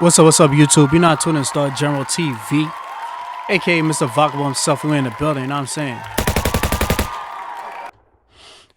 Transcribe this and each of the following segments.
What's up, YouTube? You're not tuning in Star General TV, aka Mr. Vagabond himself. We're in the building, you know what I'm saying?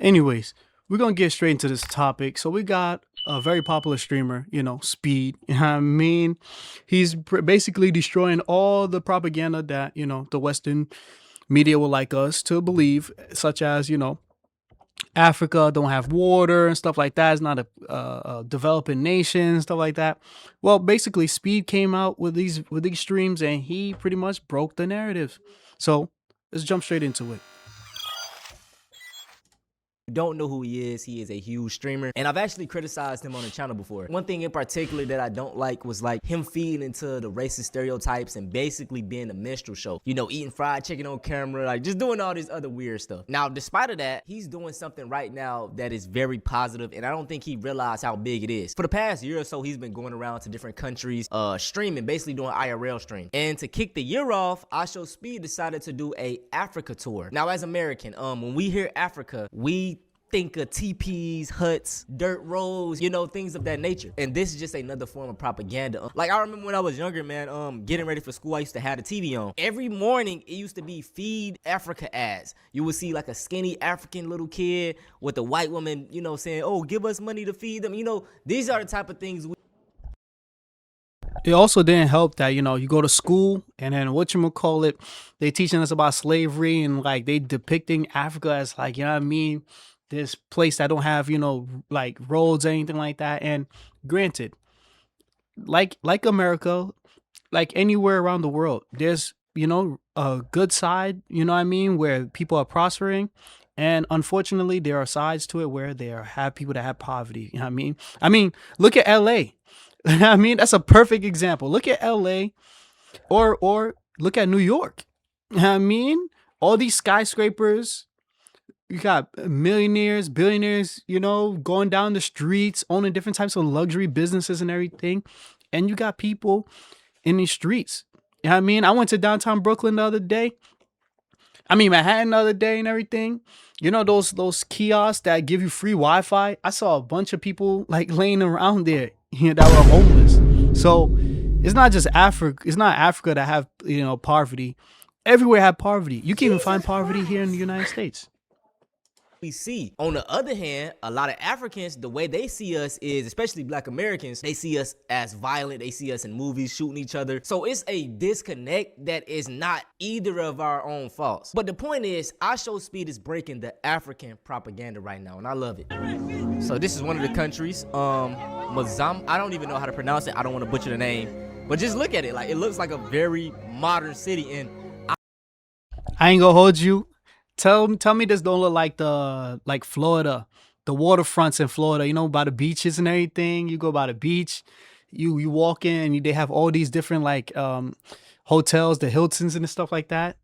Anyways, we're gonna get straight into this topic. So we got a very popular streamer, Speed. You know what I mean? He's basically destroying all the propaganda that, the Western media would like us to believe, such as, Africa don't have water and stuff like that. It's not a developing nation, stuff like that. Well, basically, Speed came out with these streams, and he pretty much broke the narrative. So let's jump straight into it. Don't know who he is a huge streamer, and I've actually criticized him on the channel before. One thing in particular that I don't like was like him feeding into the racist stereotypes and basically being a minstrel show, eating fried chicken on camera, like just doing all this other weird stuff. Now, despite of that, he's doing something right now that is very positive, and I don't think he realized how big it is. For the past year or so, he's been going around to different countries streaming, basically doing IRL stream. And to kick the year off, IShowSpeed decided to do a Africa tour. Now, as American, when we hear Africa, we think of teepees, huts, dirt roads, things of that nature. And this is just another form of propaganda. Like, I remember when I was younger, man, getting ready for school, I used to have the TV on. Every morning, it used to be Feed Africa ads. You would see like a skinny African little kid with a white woman, saying, oh, give us money to feed them. These are the type of things It also didn't help that, you go to school and then they teaching us about slavery and like they depicting Africa as like, you know what I mean? This place that don't have, like roads or anything like that. And granted, like America, like anywhere around the world, there's, a good side, you know what I mean, where people are prospering. And unfortunately, there are sides to it where have people that have poverty. You know what I mean? Look at LA. I mean, that's a perfect example. Look at LA or look at New York. You know what I mean? All these skyscrapers. You got millionaires, billionaires, going down the streets, owning different types of luxury businesses and everything. And you got people in these streets. You know what I mean? I went to downtown Brooklyn the other day. Manhattan the other day and everything. Those kiosks that give you free Wi-Fi. I saw a bunch of people like laying around there, that were homeless. So it's not just Africa. It's not Africa that have, poverty. Everywhere have poverty. You can even find poverty here in the United States. we see. On the other hand, a lot of Africans, the way they see us is, especially Black Americans, they see us as violent. They see us in movies shooting each other. So it's a disconnect that is not either of our own faults. But the point is, IShowSpeed is breaking the African propaganda right now, and I love it. So this is one of the countries, Mozambique. I don't even know how to pronounce it. I don't want to butcher the name, but just look at it. Like, it looks like a very modern city. And I ain't gonna hold you. Tell me this don't look like Florida, the waterfronts in Florida, by the beaches and everything. You go by the beach, you walk in and they have all these different hotels, the Hiltons and stuff like that.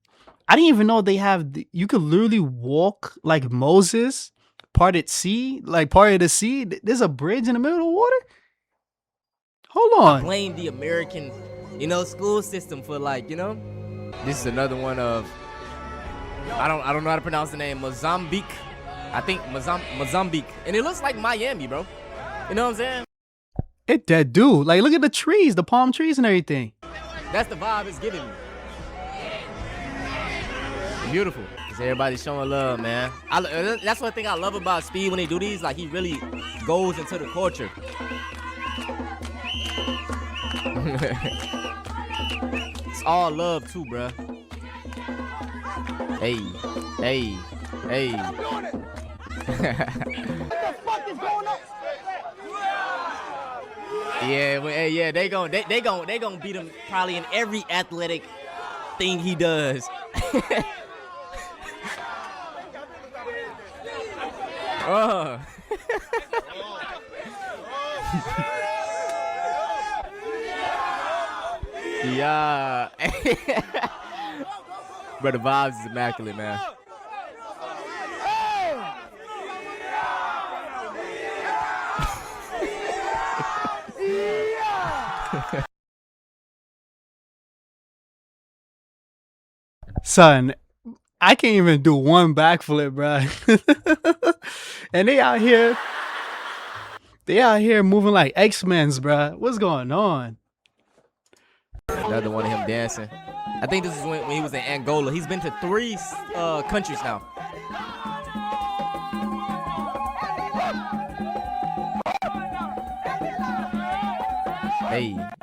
I didn't even know they have, you could literally walk like Moses, parted the sea. There's a bridge in the middle of the water. Hold on. I blame the American, school system for this is another one of, I don't know how to pronounce the name, Mozambique. I think Mozambique. And it looks like Miami, bro. You know what I'm saying? That dude. Like, look at the trees, the palm trees and everything. That's the vibe it's giving me. Beautiful. Everybody's showing love, man. That's one thing I love about Speed when they do these. Like, he really goes into the culture. It's all love too, bruh. Hey. What the fuck is going on? Yeah, they gon' beat him probably in every athletic thing he does. Yeah. Bro, the vibes is immaculate, man. Son, I can't even do one backflip, bro. And they out here moving like X-Men's, bro. What's going on? Another one of him dancing. I think this is when he was in Angola. He's been to 3 countries now.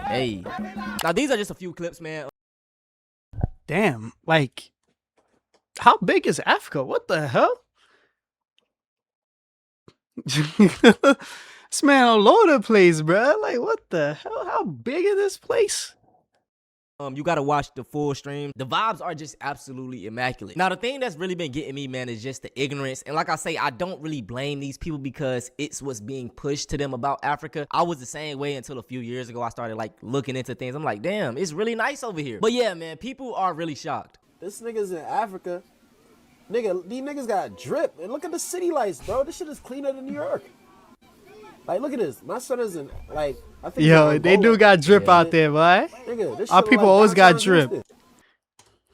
Hey. Now these are just a few clips, man. Damn, like, how big is Africa? What the hell? This man all over the place, bruh. Like, what the hell? How big is this place? You gotta watch the full stream. The vibes are just absolutely immaculate. Now, the thing that's really been getting me, man, is just the ignorance. And like I say, I don't really blame these people because it's what's being pushed to them about Africa. I was the same way until a few years ago. I started like looking into things. I'm like, damn, it's really nice over here. But yeah, man, people are really shocked. This nigga's in Africa. Nigga, these niggas got drip. And look at the city lights, bro. This shit is cleaner than New York. Like, look at this. My son is in, like, I think. Yo, they do got drip out there, boy. Nigga, this Our shit people like always got downtown drip. Houston.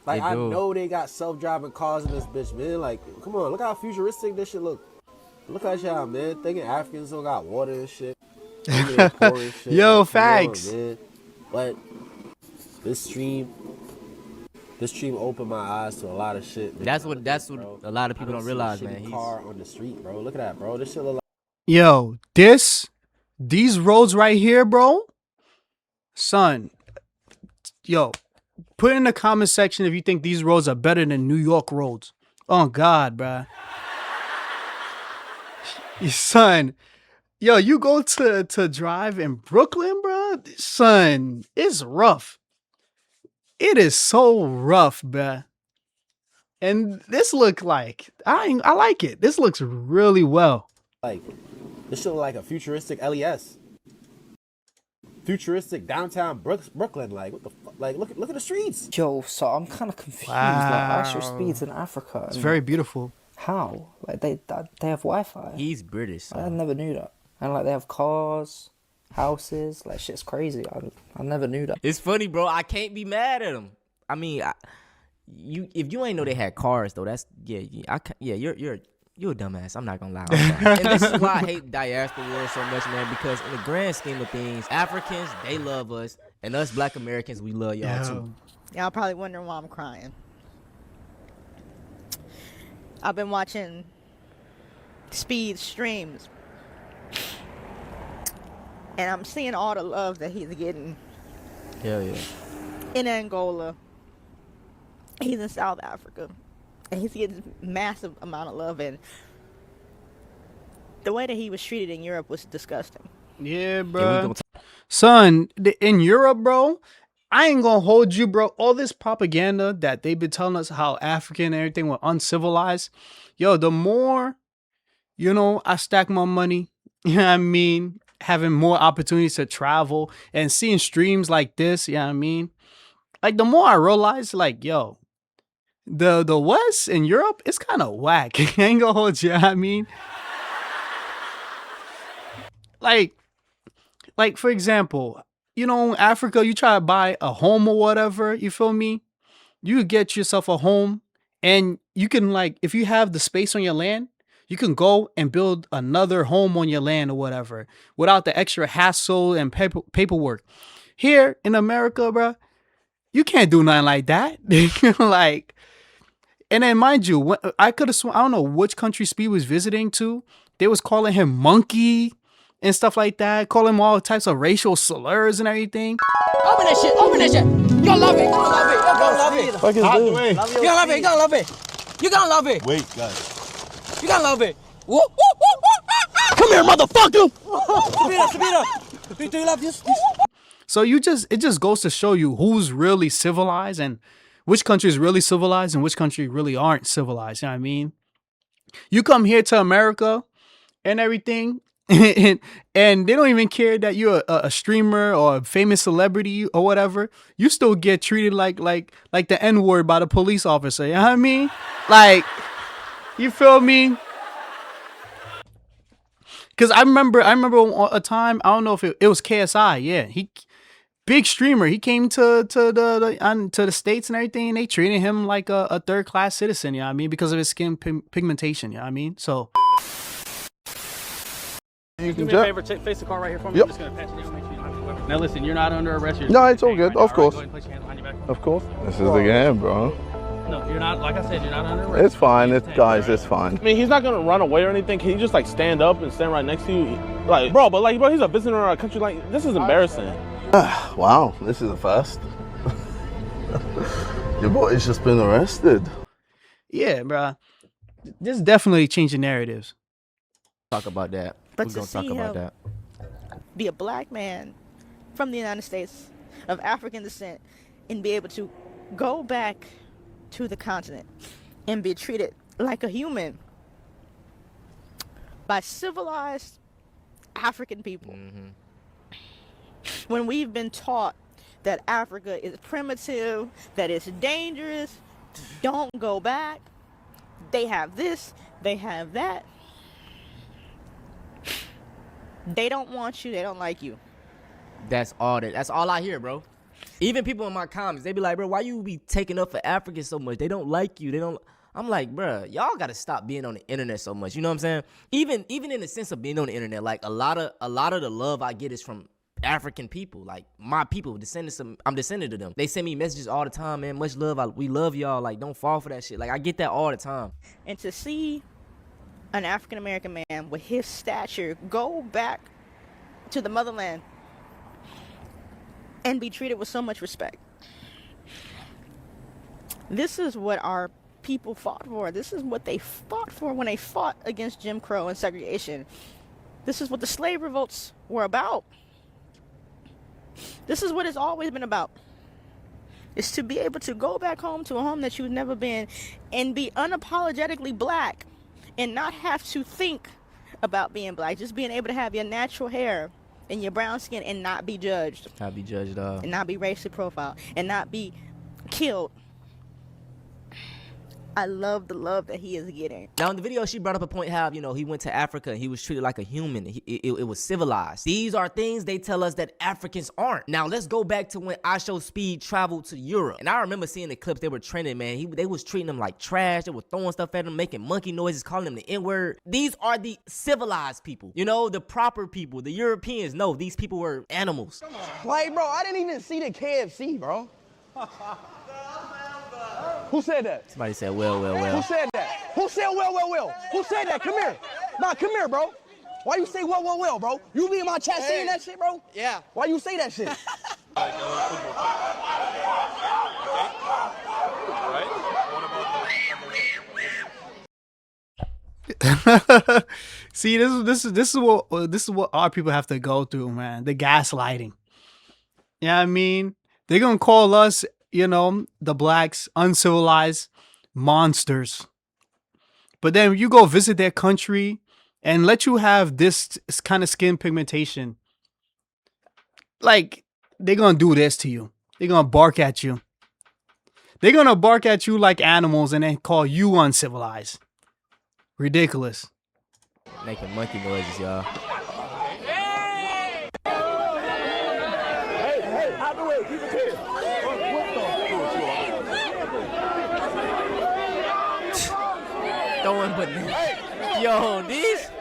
Like, They I do. know they got self-driving cars in this bitch, man. Like, come on, look how futuristic this shit look. Look at y'all, man. Thinking Africans don't got water and shit. Thinking they poor and shit. Yo, Like, come on, facts. man. But this stream opened my eyes to a lot of shit. That's what bro. a lot of people I don't see realize, a shitty man. car on the street, bro. Look at that, bro. This shit look like. Yo, these roads right here, bro. Son, yo, put in the comment section if you think these roads are better than New York roads. Oh God, bruh. Son, yo, you go to drive in Brooklyn, bruh. Son, it's rough. It is so rough, bruh. And this look like I like it. This looks really well. Like, this shit look like a futuristic LES. Futuristic downtown Brooklyn. Like, what the fuck? Like, look at the streets. Yo, so I'm kind of confused. Wow. Like, IShowSpeed's in Africa. It's and very beautiful. how? Like, they have Wi-Fi. He's British. I never knew that. And like, they have cars, houses. Like, shit's crazy. I never knew that. It's funny, bro. I can't be mad at him. I mean, if you ain't know they had cars though, that's you're a dumbass. I'm not gonna lie. And this is why I hate diaspora wars so much, man. Because in the grand scheme of things, Africans, they love us, and us Black Americans, we love y'all too. Y'all probably wondering why I'm crying. I've been watching Speed streams, and I'm seeing all the love that he's getting Hell yeah. in Angola. He's in South Africa, and he's getting massive amount of love. And the way that he was treated in Europe was disgusting. Yeah, Yeah, we bro. gonna Son, in Europe, bro, I ain't gonna hold you, bro. All this propaganda that they've been telling us how African and everything were uncivilized. Yo, the more, I stack my money, you know what I mean? Having more opportunities to travel and seeing streams like this, you know what I mean? Like, the more I realize, like, yo, the West in Europe, it's kind of whack. I ain't gonna hold you, you know what I mean? Like, for example, Africa, you try to buy a home or whatever, you feel me? You get yourself a home and you can, like, if you have the space on your land, you can go and build another home on your land or whatever without the extra hassle and paperwork. Here in America, bro, you can't do nothing like that. Like, and then mind you, I could have sworn, I don't know which country Speed was visiting to. They was calling him monkey and stuff like that, calling him all types of racial slurs and everything. Open that shit. Open that shit. You're gonna love it. You're gonna love it. You're gonna love it. Fuck is You're this? gonna love it. You're gonna love it. You're gonna love it. Wait, guys. You're gonna love it. Woo, woo, woo, woo. Come here, motherfucker. Do you love this? So it just goes to show you who's really civilized and which country is really civilized and which country really aren't civilized. You know what I mean? You come here to America and everything, and they don't even care that you're a streamer or a famous celebrity or whatever. You still get treated like the N-word by the police officer. You know what I mean? Like, you feel me? Because I remember a time, I don't know if it was KSI. Yeah, big streamer. He came to the States and everything, and they treated him like a third class citizen. You know what I mean? Because of his skin pigmentation. You know what I mean? So. Do me a favor, face the car right here for me. I'm just gonna patch it in. Make sure you don't have to Now listen, you're not under arrest. No, it's all good. Of course. Go ahead and place your hands behind your back. Of course. This is the game, bro. No, you're not. Like I said, you're not under arrest. It's fine. It's fine. I mean, he's not gonna run away or anything. Can he just like stand up and stand right next to you? Like, bro, he's a visitor in our country. Like, this is embarrassing. Wow, this is a first. Your boy's just been arrested. Yeah, bro. This definitely changing narratives. Talk about that. But We're to gonna talk see about him that. be a black man from the United States of African descent and be able to go back to the continent and be treated like a human by civilized African people. When we've been taught that Africa is primitive, that it's dangerous, don't go back. They have this, they have that. They don't want you, they don't like you. That's all I hear, bro. Even people in my comments, they be like, bro, why you be taking up for Africans so much? They don't like you. I'm like, bro, y'all gotta stop being on the internet so much. You know what I'm saying? Even in the sense of being on the internet, like a lot of the love I get is from African people, like my people, I'm descendant of them. They send me messages all the time, man. Much love. We love y'all. Like, don't fall for that shit. Like, I get that all the time. And to see an African American man with his stature go back to the motherland and be treated with so much respect. This is what our people fought for. This is what they fought for when they fought against Jim Crow and segregation. This is what the slave revolts were about. This is what it's always been about. It's to be able to go back home to a home that you've never been and be unapologetically black and not have to think about being black. Just being able to have your natural hair and your brown skin and not be judged. Not be judged at all. And not be racially profiled. And not be killed. I love the love that he is getting. Now, in the video, she brought up a point how, he went to Africa and he was treated like a human. It was civilized. These are things they tell us that Africans aren't. Now, let's go back to when IShowSpeed traveled to Europe. And I remember seeing the clips they were trending, man. They was treating them like trash. They were throwing stuff at them, making monkey noises, calling them the N-word. These are the civilized people. The proper people. The Europeans. No, these people were animals. Like, bro, I didn't even see the KFC, bro. Who said that? Somebody said, well. Who said that? Who said well? Who said that? Come here. Nah, come here, bro. Why you say well, bro? You be in my chat saying that shit, bro? Yeah. Why you say that shit? See, this is what our people have to go through, man. The gaslighting. Yeah, I mean, they're gonna call us, the blacks, uncivilized monsters. But then you go visit their country and let you have this kind of skin pigmentation. Like, they're gonna do this to you. They're gonna bark at you. They're gonna bark at you like animals and then call you uncivilized. Ridiculous. Making monkey noises, y'all. Hey, out the way, keep it here. Throwing bananas. Yo, these.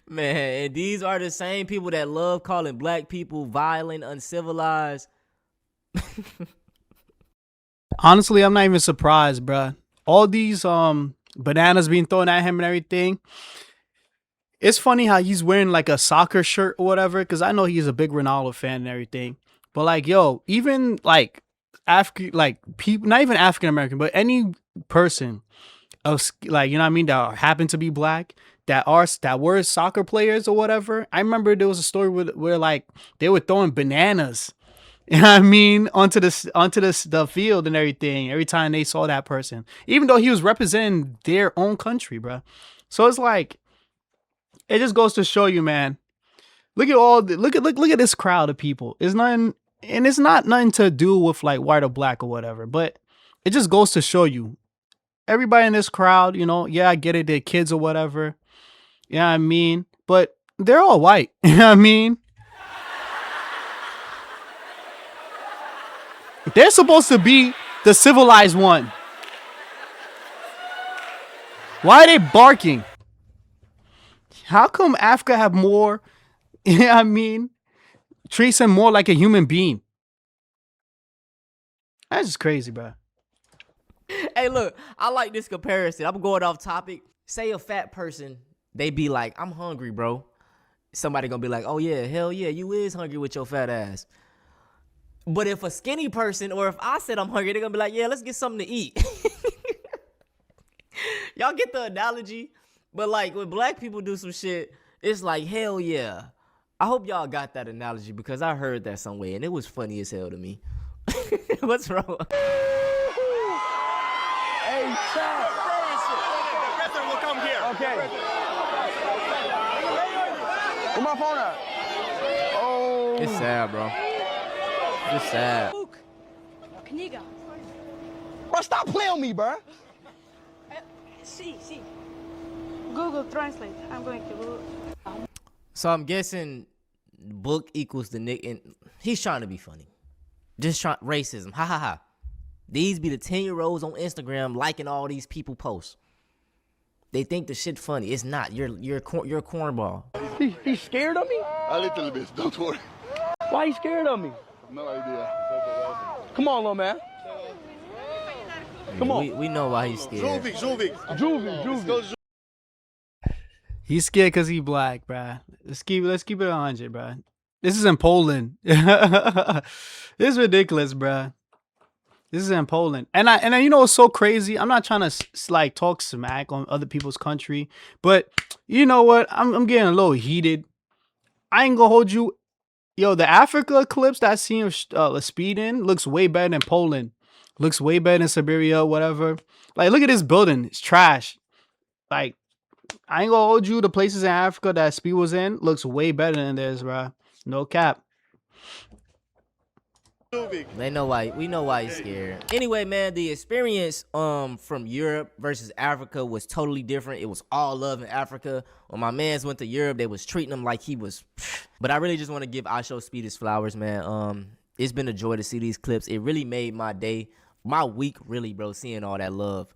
Man, and these are the same people that love calling black people violent, uncivilized. Honestly, I'm not even surprised, bruh. All these bananas being thrown at him and everything. It's funny how he's wearing like a soccer shirt or whatever, because I know he's a big Ronaldo fan and everything. But like, yo, even like people, not even African American, but any person of like, that happen to be black, that were soccer players or whatever. I remember there was a story where like they were throwing bananas, onto the field and everything every time they saw that person, even though he was representing their own country, bro. So it's like, it just goes to show you, man. Look at this crowd of people. It's nothing, and it's not nothing to do with like white or black or whatever, but it just goes to show you, everybody in this crowd, yeah, I get it, they're kids or whatever. Yeah, I mean, but they're all white. You know what I mean? They're supposed to be the civilized one. Why are they barking? How come Africa have more, you know what I mean, treats him more like a human being? That's just crazy, bro. Hey, look, I like this comparison. I'm going off topic. Say a fat person, they be like, I'm hungry, bro. Somebody gonna be like, oh yeah, hell yeah, you is hungry with your fat ass. But if a skinny person, or if I said I'm hungry, they're gonna be like, yeah, let's get something to eat. Y'all get the analogy? But like when black people do some shit, it's like, hell yeah. I hope y'all got that analogy because I heard that somewhere and it was funny as hell to me. What's wrong? Hey, chat. The president will come here. Okay. Where my phone at? Oh. It's sad, bro. It's sad. Bro, stop playing with me, bro. See. Google Translate. I'm going to Google. So I'm guessing book equals the Nick, and he's trying to be funny. Just trying racism. Ha ha ha. These be the 10-year-olds on Instagram liking all these people posts. They think the shit funny. It's not. You're a cornball. He's scared of me? A little bit, don't worry. Why he scared of me? No idea. Come on, little man. Come on. We know why he's scared. Juvie. He's scared because he black, bruh. Let's keep it 100, bruh. This is in Poland. This is ridiculous, bruh. This is in Poland. And I you know what's so crazy? I'm not trying to like talk smack on other people's country, but you know what? I'm getting a little heated. I ain't gonna hold you. Yo, the Africa clips that I seen of Speed in looks way better than Poland. Looks way better than Siberia, whatever. Like, look at this building. It's trash. Like, I ain't gonna hold you. The places in Africa that Speed was in looks way better than this, bro. No cap. They know why. We know why he's scared. Anyway, man, the experience from Europe versus Africa was totally different. It was all love in Africa. When my mans went to Europe, they was treating him like he was. But I really just want to give IShowSpeed his flowers, man. It's been a joy to see these clips. It really made my day, my week, really, bro. Seeing all that love,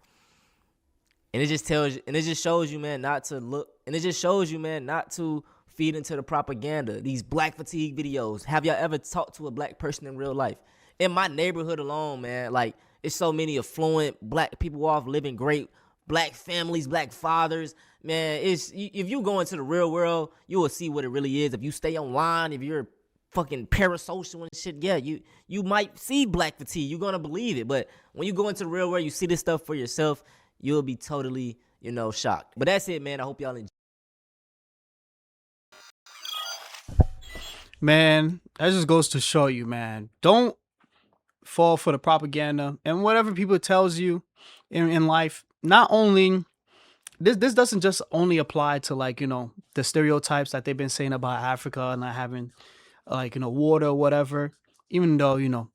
and it just tells you, and it just shows you, man, not to look, and it just shows you, man, not to feed into the propaganda. These black fatigue videos. Have y'all ever talked to a black person in real life? In my neighborhood alone, man, like, it's so many affluent black people off living great, black families, black fathers. Man, if you go into the real world, you will see what it really is. If you stay online, if you're fucking parasocial and shit, yeah, you might see black fatigue. You're gonna believe it. But when you go into the real world, you see this stuff for yourself, you'll be totally, shocked. But that's it, man. I hope y'all enjoy. Man, that just goes to show you, man. Don't fall for the propaganda and whatever people tells you in life. Not only this doesn't just only apply to, like, the stereotypes that they've been saying about Africa and not having, like, water or whatever, even though,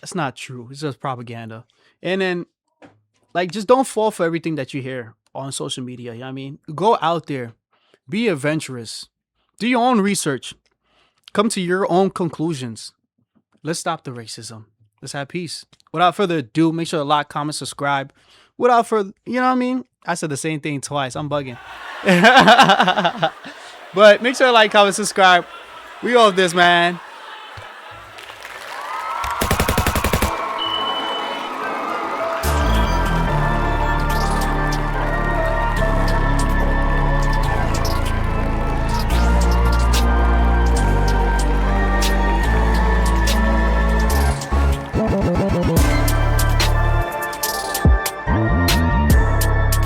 that's not true. It's just propaganda. And then, like, just don't fall for everything that you hear on social media. You know what I mean? Go out there, be adventurous, do your own research, come to your own conclusions. Let's stop the racism. Let's have peace. Without further ado, make sure to like, comment, subscribe. Without further, you know what I mean? I said the same thing twice. I'm bugging. But make sure to like, comment, subscribe. We off this, man.